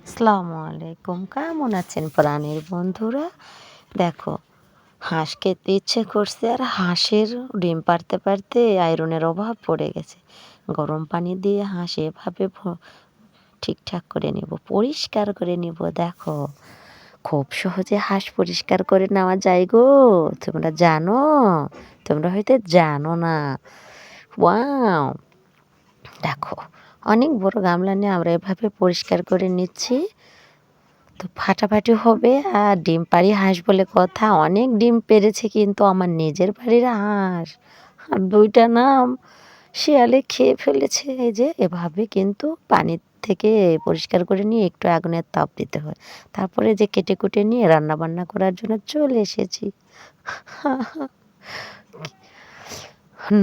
আসসালামু আলাইকুম, কেমন আছেন প্রাণের বন্ধুরা? দেখো, হাঁস খেতে ইচ্ছে করছে আর হাঁসের ডিম পাড়তে পারতে আয়রনের অভাব পড়ে গেছে। গরম পানি দিয়ে হাঁস এভাবে ঠিকঠাক করে নেব, পরিষ্কার করে নেব। দেখো, খুব সহজে হাঁস পরিষ্কার করে নেওয়া যায় গো। তোমরা জানো? তোমরা হয়তো জানো না। ওয়াও! দেখো, অনেক বড় গামলা নিয়ে আমরা এভাবে পরিষ্কার করে নিচ্ছি। তো ফাটাফাটি হবে আর ডিম পাড়ি হাঁস বলে কথা। অনেক ডিম পেড়েছে কিন্তু আমার নিজের বাড়ির হাঁস, আর দুইটা নাম শিয়ালে খেয়ে ফেলেছে। এই যে এভাবে কিন্তু পানি থেকে পরিষ্কার করে নিয়ে একটু আগুনের তাপ দিতে হয়, তারপরে যে কেটে কুটে নিয়ে রান্না বান্না করার জন্য চলে এসেছি।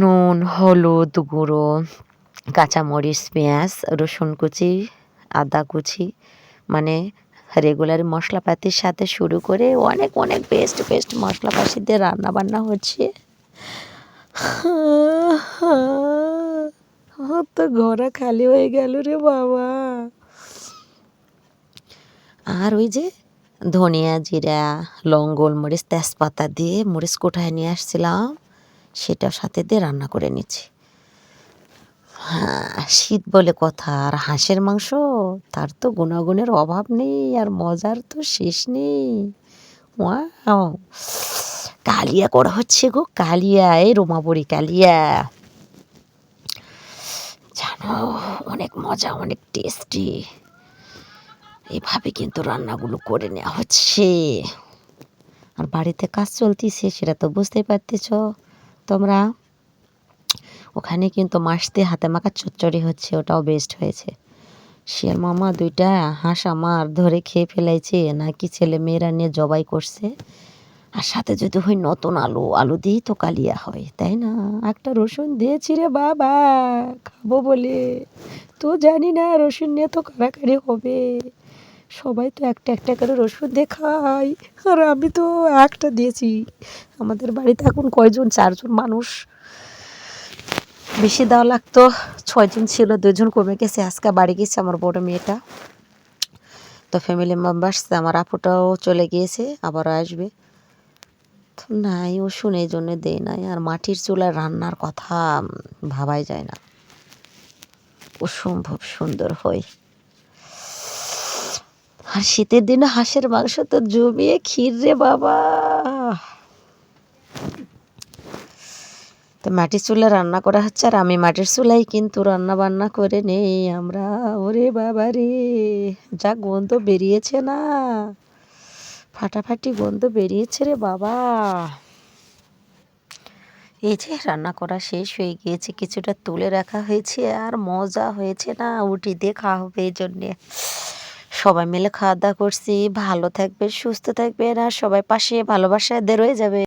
নুন, হলুদ গুঁড়ো, কাঁচামরিচ, পেঁয়াজ, রসুন কুচি, আদা কুচি, মানে রেগুলার মশলাপাতির সাথে শুরু করে অনেক অনেক পেস্ট মশলাপাতি দিয়ে রান্নাবান্না হচ্ছে। তো ঘোড়া খালি হয়ে গেল রে বাবা। আর ওই যে ধনিয়া, জিরা, লং, গোলমরিচ, তেজপাতা দিয়ে মরিচ কোঠায় নিয়ে আসছিলাম, সেটার সাথে দিয়ে রান্না করে নিচ্ছি। হ্যাঁ, শীত বলে কথা, আর হাঁসের মাংস, তার তো গুণাগুণের অভাব নেই, আর মজার তো শেষ নেই। ওয়াও! কালিয়া করা হচ্ছে গো, কালিয়া, এই রোমাবড়ি কালিয়া। জানো, অনেক মজা, অনেক টেস্টি। এভাবে কিন্তু রান্নাগুলো করে নেওয়া হচ্ছে। আর বাড়িতে কাজ চলতিছে, সেটা তো বুঝতেই পারতেছ তোমরা। ওখানে কিন্তু মাছ দিয়ে হাতে মাখা চচ্চড়ি হচ্ছে, ওটাও বেস্ট হয়েছে। শিয়াল মামা দুইটা হাঁস আমার ধরে খেয়ে ফেলাইছে, নাকি ছেলে মেয়েরা নিয়ে জবাই করছে। আর সাথে যদি হয় নতুন আলু, আলু দিয়েই তো কালিয়া হয়, তাই না? একটা রসুন দিয়েছি রে বাবা, খাবো বলে। তো জানি না রসুন নিয়ে তো কারাকারি হবে। সবাই তো একটা একটা করে রসুন দিয়ে খায়, আর আমি তো একটা দিয়েছি। আমাদের বাড়িতে এখন কয়জন? 4 জন মানুষ। বেশি দেওয়া লাগতো, 6 জন ছিল, 2 জন কমে গেছে। আজকে বাড়ি গেছে আমার বড় মেয়েটা। তো ফ্যামিলি মেম্বার্স, আমার আপুটাও চলে গিয়েছে, আবারও আসবে। তো নাই, ও শুনে এই জন্য দেয় নাই। আর মাটির চুলার রান্নার কথা ভাবাই যায় না, অসম্ভব সুন্দর হয়। আর শীতের দিনে হাঁসের মাংস তো জমিয়ে ক্ষীর রে বাবা। তো মাটির চুলা রান্না করা হচ্ছে, আর আমি মাটির চুলাই কিন্তু রান্না বান্না করে নেই আমরা। ওরে বাবা রে, যা গন্ধ বেরিয়েছে না, ফাটাফাটি গন্ধ বেরিয়েছে রে বাবা। এই যে রান্না করা শেষ হয়ে গিয়েছে, কিছুটা তুলে রাখা হয়েছে, আর মজা হয়েছে না, উঠি দিয়ে খাওয়া হবে। এই জন্যে সবাই মিলে খাওয়া দাওয়া করছি। ভালো থাকবে, সুস্থ থাকবেন, আর সবাই পাশে ভালোবাসা দিয়ে রয়ে যাবে।